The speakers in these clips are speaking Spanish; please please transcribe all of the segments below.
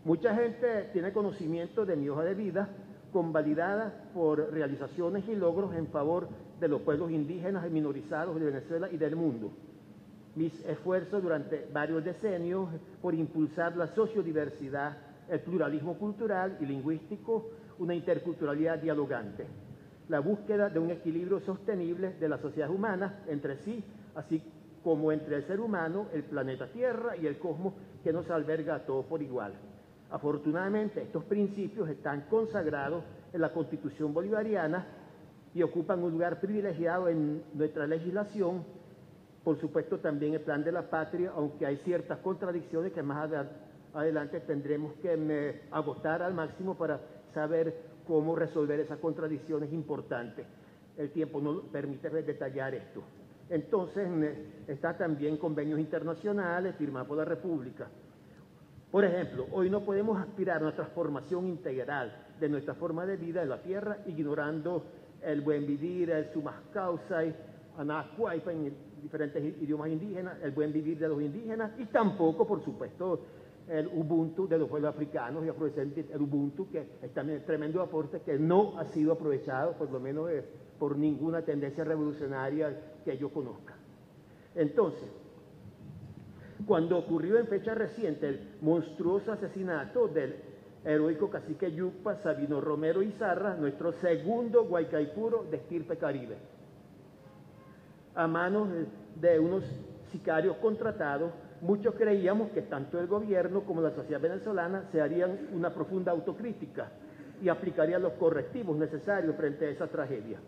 Mucha gente tiene conocimiento de mi hoja de vida, convalidada por realizaciones y logros en favor de los pueblos indígenas y minorizados de Venezuela y del mundo. Mis esfuerzos durante varios decenios por impulsar la sociodiversidad, el pluralismo cultural y lingüístico, una interculturalidad dialogante, la búsqueda de un equilibrio sostenible de la sociedad humana entre sí, así como entre el ser humano, el planeta Tierra y el cosmos que nos alberga a todos por igual. Afortunadamente, estos principios están consagrados en la Constitución bolivariana y ocupan un lugar privilegiado en nuestra legislación, por supuesto también el Plan de la Patria, aunque hay ciertas contradicciones que más adelante tendremos que agotar al máximo para saber cómo resolver esas contradicciones importantes. El tiempo no permite detallar esto. Entonces, está también convenios internacionales firmados por la República. Por ejemplo, hoy no podemos aspirar a una transformación integral de nuestra forma de vida en la tierra, ignorando el buen vivir, el sumascausai, anacuaipa en diferentes idiomas indígenas, el buen vivir de los indígenas, y tampoco, por supuesto, el Ubuntu de los pueblos africanos y afrodescendientes, el Ubuntu, que es también un tremendo aporte que no ha sido aprovechado, por lo menos por ninguna tendencia revolucionaria que yo conozca. Entonces, cuando ocurrió en fecha reciente el monstruoso asesinato del heroico cacique Yucpa Sabino Romero Izarra, nuestro segundo Guaycaipuro de estirpe caribe, a manos de unos sicarios contratados, muchos creíamos que tanto el gobierno como la sociedad venezolana se harían una profunda autocrítica y aplicarían los correctivos necesarios frente a esa tragedia.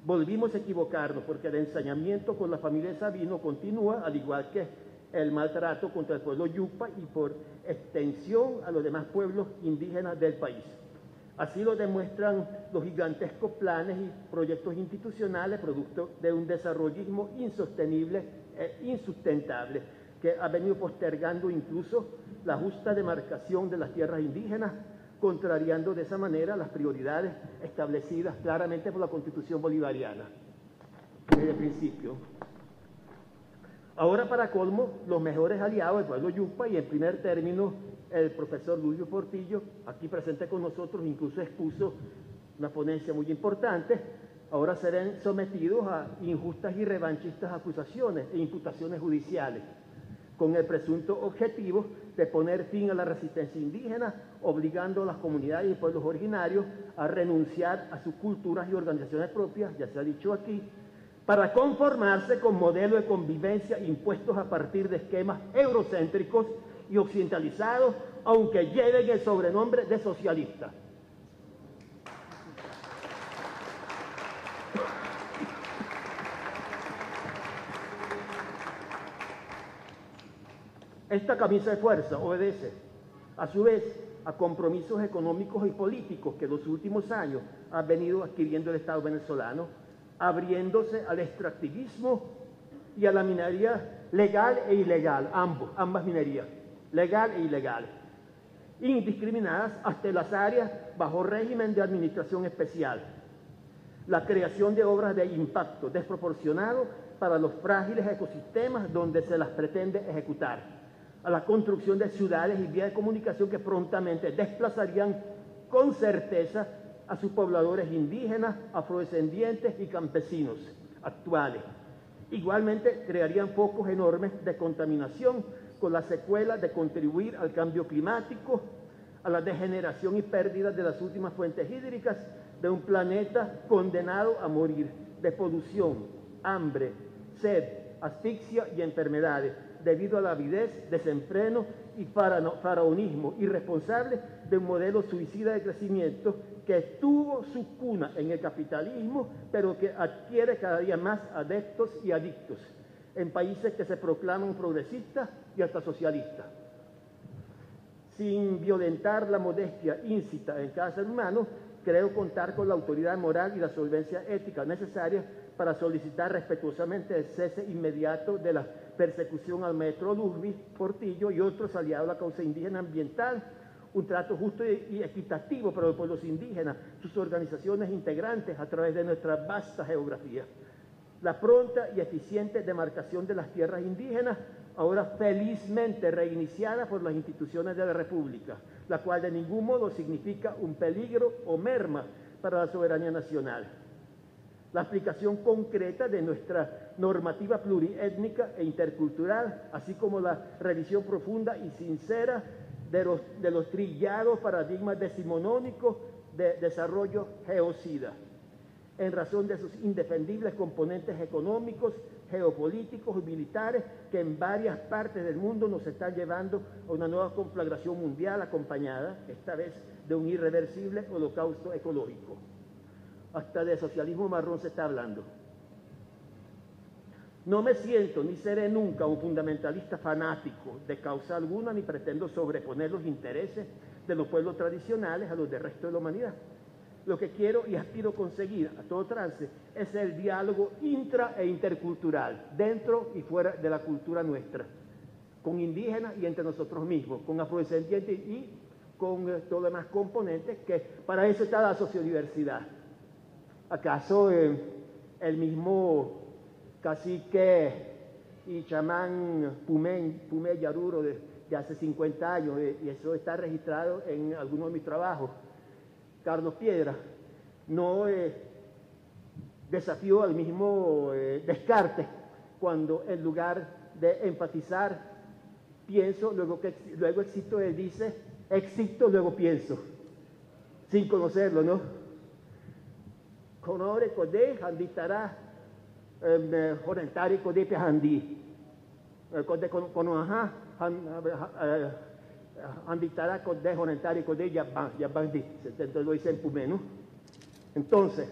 Volvimos a equivocarnos porque el ensañamiento con la familia de Sabino continúa, al igual que el maltrato contra el pueblo Yucpa y por extensión a los demás pueblos indígenas del país. Así lo demuestran los gigantescos planes y proyectos institucionales producto de un desarrollismo insostenible e insustentable que ha venido postergando incluso la justa demarcación de las tierras indígenas, contrariando de esa manera las prioridades establecidas claramente por la Constitución bolivariana desde el principio. Ahora, para colmo, los mejores aliados del pueblo Yucpa y en primer término el profesor Luis Portillo, aquí presente con nosotros, incluso expuso una ponencia muy importante, ahora serán sometidos a injustas y revanchistas acusaciones e imputaciones judiciales, con el presunto objetivo de poner fin a la resistencia indígena, obligando a las comunidades y pueblos originarios a renunciar a sus culturas y organizaciones propias, ya se ha dicho aquí, para conformarse con modelos de convivencia impuestos a partir de esquemas eurocéntricos y occidentalizados, aunque lleven el sobrenombre de socialistas. Esta camisa de fuerza obedece, a su vez, a compromisos económicos y políticos que en los últimos años ha venido adquiriendo el Estado venezolano, abriéndose al extractivismo y a la minería legal e ilegal, ambas minerías, legal e ilegal, indiscriminadas hasta las áreas bajo régimen de administración especial. La creación de obras de impacto desproporcionado para los frágiles ecosistemas donde se las pretende ejecutar, a la construcción de ciudades y vías de comunicación que prontamente desplazarían con certeza a sus pobladores indígenas, afrodescendientes y campesinos actuales. Igualmente crearían focos enormes de contaminación con la secuela de contribuir al cambio climático, a la degeneración y pérdida de las últimas fuentes hídricas de un planeta condenado a morir de polución, hambre, sed, asfixia y enfermedades, debido a la avidez, desenfreno y faraonismo irresponsable de un modelo suicida de crecimiento que tuvo su cuna en el capitalismo, pero que adquiere cada día más adeptos y adictos en países que se proclaman progresistas y hasta socialistas. Sin violentar la modestia íncita en cada ser humano, creo contar con la autoridad moral y la solvencia ética necesaria para solicitar respetuosamente el cese inmediato de la persecución al maestro Luis Portillo y otros aliados de la causa indígena ambiental, un trato justo y equitativo para los pueblos indígenas, sus organizaciones integrantes a través de nuestra vasta geografía. La pronta y eficiente demarcación de las tierras indígenas, ahora felizmente reiniciada por las instituciones de la República, la cual de ningún modo significa un peligro o merma para la soberanía nacional. La aplicación concreta de nuestra normativa pluriétnica e intercultural, así como la revisión profunda y sincera de los trillados paradigmas decimonónicos de desarrollo geocida, en razón de sus indefendibles componentes económicos, geopolíticos y militares que en varias partes del mundo nos están llevando a una nueva conflagración mundial acompañada, esta vez, de un irreversible holocausto ecológico. Hasta de socialismo marrón se está hablando. No me siento ni seré nunca un fundamentalista fanático de causa alguna, ni pretendo sobreponer los intereses de los pueblos tradicionales a los del resto de la humanidad. Lo que quiero y aspiro conseguir a todo trance es el diálogo intra e intercultural, dentro y fuera de la cultura nuestra, con indígenas y entre nosotros mismos, con afrodescendientes y con todos los demás componentes, que para eso está la sociodiversidad. ¿Acaso el mismo cacique y chamán Pumé Yaruro de hace 50 años, y eso está registrado en algunos de mis trabajos, Carlos Piedra, no desafió al mismo Descartes cuando en lugar de enfatizar pienso, luego existo, él dice existo, luego pienso, sin conocerlo, ¿no? Conore Codé, Handitara, Jorentari Codé Pehandi, Codé Conoaja, Handitara Codé, Jorentari Codé Yabandi, entonces lo dice en Pumé, ¿no? Entonces,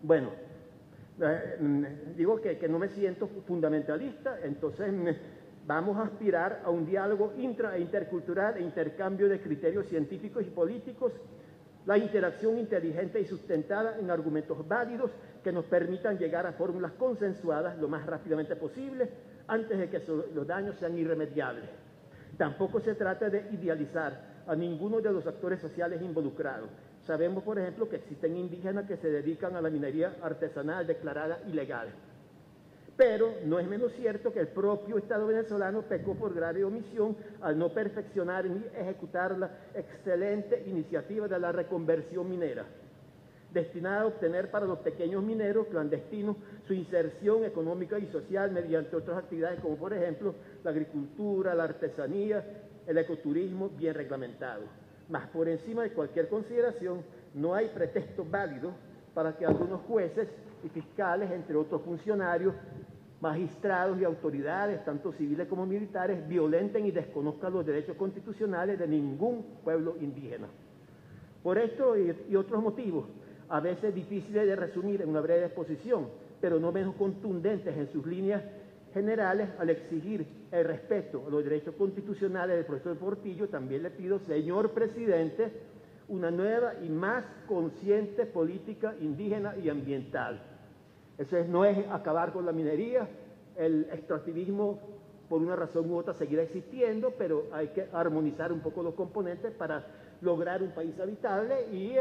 bueno, digo que no me siento fundamentalista, entonces vamos a aspirar a un diálogo intra e intercultural e intercambio de criterios científicos y políticos, la interacción inteligente y sustentada en argumentos válidos que nos permitan llegar a fórmulas consensuadas lo más rápidamente posible antes de que los daños sean irremediables. Tampoco se trata de idealizar a ninguno de los actores sociales involucrados. Sabemos, por ejemplo, que existen indígenas que se dedican a la minería artesanal declarada ilegal. Pero no es menos cierto que el propio Estado venezolano pecó por grave omisión al no perfeccionar ni ejecutar la excelente iniciativa de la reconversión minera, destinada a obtener para los pequeños mineros clandestinos su inserción económica y social mediante otras actividades como, por ejemplo, la agricultura, la artesanía, el ecoturismo bien reglamentado. Mas por encima de cualquier consideración, no hay pretexto válido para que algunos jueces y fiscales, entre otros funcionarios, magistrados y autoridades, tanto civiles como militares, violenten y desconozcan los derechos constitucionales de ningún pueblo indígena. Por esto y otros motivos, a veces difíciles de resumir en una breve exposición, pero no menos contundentes en sus líneas generales, al exigir el respeto a los derechos constitucionales del profesor Portillo, también le pido, señor presidente, una nueva y más consciente política indígena y ambiental. Eso no es acabar con la minería, el extractivismo por una razón u otra seguirá existiendo, pero hay que armonizar un poco los componentes para lograr un país habitable y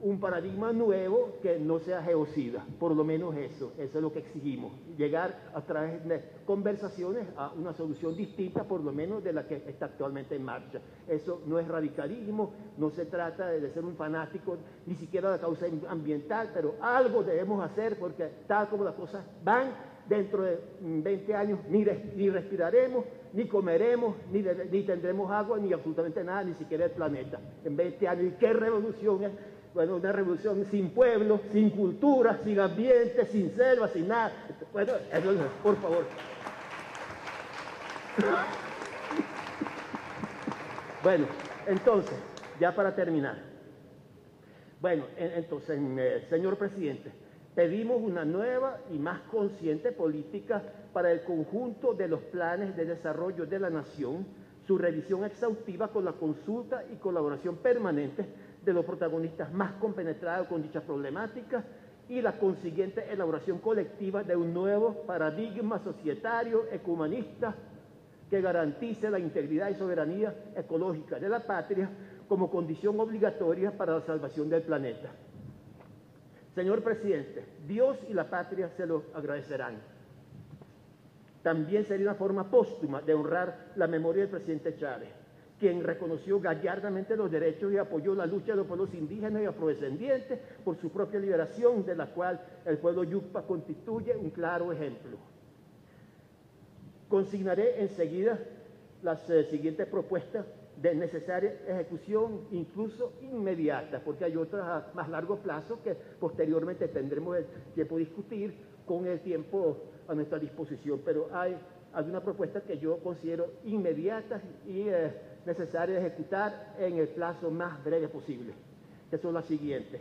un paradigma nuevo que no sea geocida, por lo menos eso es lo que exigimos, llegar a través de conversaciones a una solución distinta, por lo menos de la que está actualmente en marcha. Eso no es radicalismo, no se trata de ser un fanático ni siquiera de la causa ambiental, pero algo debemos hacer porque tal como las cosas van, dentro de 20 años ni respiraremos, ni comeremos, ni tendremos agua, ni absolutamente nada, ni siquiera el planeta. En 20 años, ¿y qué revolución es? Bueno, una revolución sin pueblo, sin cultura, sin ambiente, sin selva, sin nada. Bueno, por favor. Bueno, entonces, ya para terminar. Bueno, entonces, señor presidente, pedimos una nueva y más consciente política para el conjunto de los planes de desarrollo de la nación, su revisión exhaustiva con la consulta y colaboración permanente de los protagonistas más compenetrados con dichas problemáticas y la consiguiente elaboración colectiva de un nuevo paradigma societario, ecumenista, que garantice la integridad y soberanía ecológica de la patria como condición obligatoria para la salvación del planeta. Señor presidente, Dios y la patria se lo agradecerán. También sería una forma póstuma de honrar la memoria del presidente Chávez, quien reconoció gallardamente los derechos y apoyó la lucha de los pueblos indígenas y afrodescendientes por su propia liberación, de la cual el pueblo Yucpa constituye un claro ejemplo. Consignaré enseguida las siguientes propuestas de necesaria ejecución, incluso inmediata, porque hay otras a más largo plazo que posteriormente tendremos el tiempo de discutir con el tiempo a nuestra disposición, pero hay algunas propuestas que yo considero inmediatas y necesarias de ejecutar en el plazo más breve posible, que son las siguientes.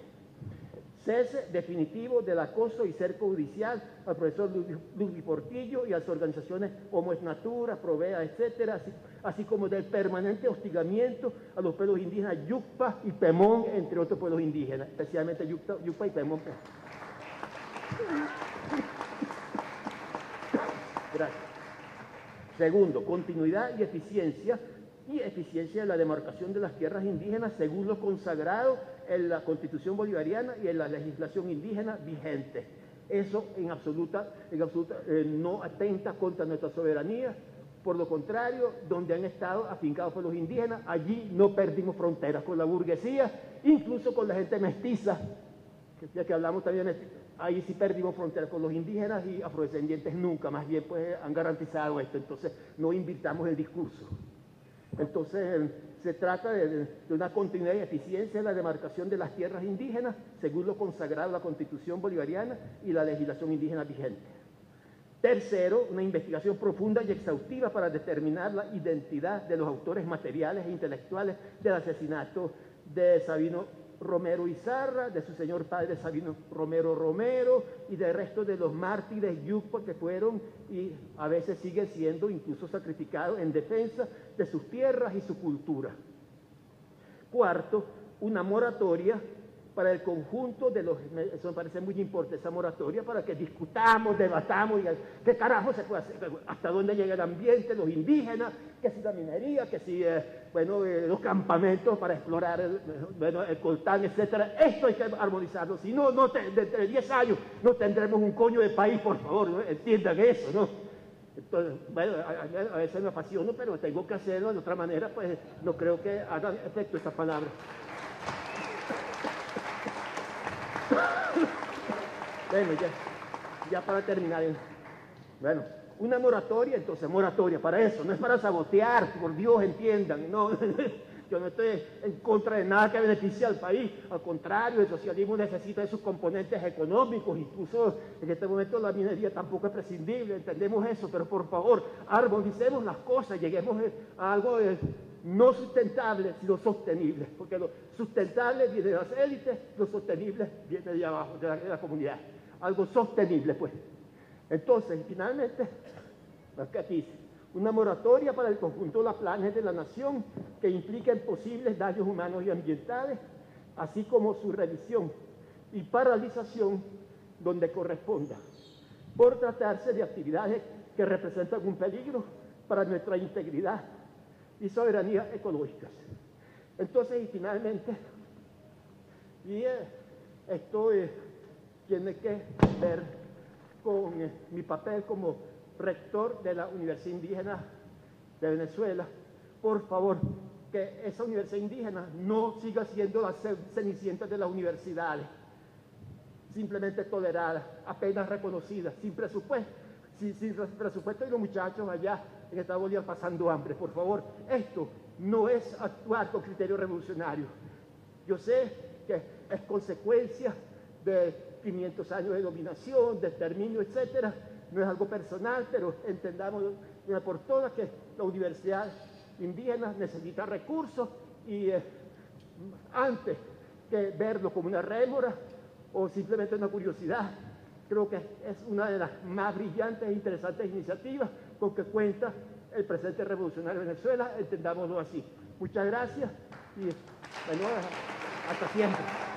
Cese definitivo del acoso y cerco judicial al profesor Ludwig Portillo y a las organizaciones como Es Natura, Provea, etcétera, así como del permanente hostigamiento a los pueblos indígenas Yucpa y Pemón, entre otros pueblos indígenas, especialmente Yucpa y Pemón. Gracias. Segundo, continuidad y eficiencia de la demarcación de las tierras indígenas según lo consagrado en la Constitución bolivariana y en la legislación indígena vigente. Eso en absoluta no atenta contra nuestra soberanía. Por lo contrario, donde han estado afincados pueblos indígenas, allí no perdimos fronteras con la burguesía, incluso con la gente mestiza, ya que hablamos también, ahí sí perdimos fronteras con los indígenas y afrodescendientes nunca, más bien pues han garantizado esto, entonces no invirtamos el discurso. Entonces se trata de una continuidad y eficiencia en la demarcación de las tierras indígenas según lo consagrado en la Constitución bolivariana y la legislación indígena vigente. Tercero, una investigación profunda y exhaustiva para determinar la identidad de los autores materiales e intelectuales del asesinato de Sabino Romero Izarra, de su señor padre Sabino Romero y del resto de los mártires yucpa que fueron y a veces siguen siendo incluso sacrificados en defensa de sus tierras y su cultura. Cuarto, una moratoria para el conjunto de los... Eso me parece muy importante, esa moratoria, para que discutamos, debatamos, y qué carajo se puede hacer, hasta dónde llega el ambiente, los indígenas, que si la minería, que si los campamentos para explorar el coltán, etcétera. Esto hay que armonizarlo, si no, dentro de 10 años no tendremos un coño de país, por favor, ¿no? Entiendan eso, ¿no? Entonces, bueno, a veces me apasiono, pero tengo que hacerlo de otra manera, pues no creo que hagan efecto estas palabras. Bueno, ya para terminar, bueno, una moratoria, entonces moratoria para eso, no es para sabotear, por Dios, entiendan, no, yo no estoy en contra de nada que beneficie al país, al contrario, el socialismo necesita de sus componentes económicos, incluso en este momento la minería tampoco es prescindible, entendemos eso, pero por favor, armonicemos las cosas, lleguemos a algo no sustentable, sino sostenible, porque lo sustentable viene de las élites, lo sostenible viene de abajo, de la comunidad. Algo sostenible, pues. Entonces, finalmente, aquí dice, una moratoria para el conjunto de los planes de la nación que impliquen posibles daños humanos y ambientales, así como su revisión y paralización donde corresponda, por tratarse de actividades que representan un peligro para nuestra integridad y soberanía ecológicas. Entonces, y finalmente, esto tiene que ver con mi papel como rector de la Universidad Indígena de Venezuela. Por favor, que esa universidad indígena no siga siendo la cenicienta de las universidades, simplemente tolerada, apenas reconocida, sin presupuesto y los muchachos allá en Estados Unidos pasando hambre. Por favor, esto no es actuar con criterio revolucionario. Yo sé que es consecuencia de 500 años de dominación, de exterminio, etcétera. No es algo personal, pero entendamos una por todas que la universidad indígena necesita recursos y antes que verlo como una rémora o simplemente una curiosidad, creo que es una de las más brillantes e interesantes iniciativas con que cuenta el presente revolucionario de Venezuela, entendámoslo así. Muchas gracias y bueno, hasta siempre.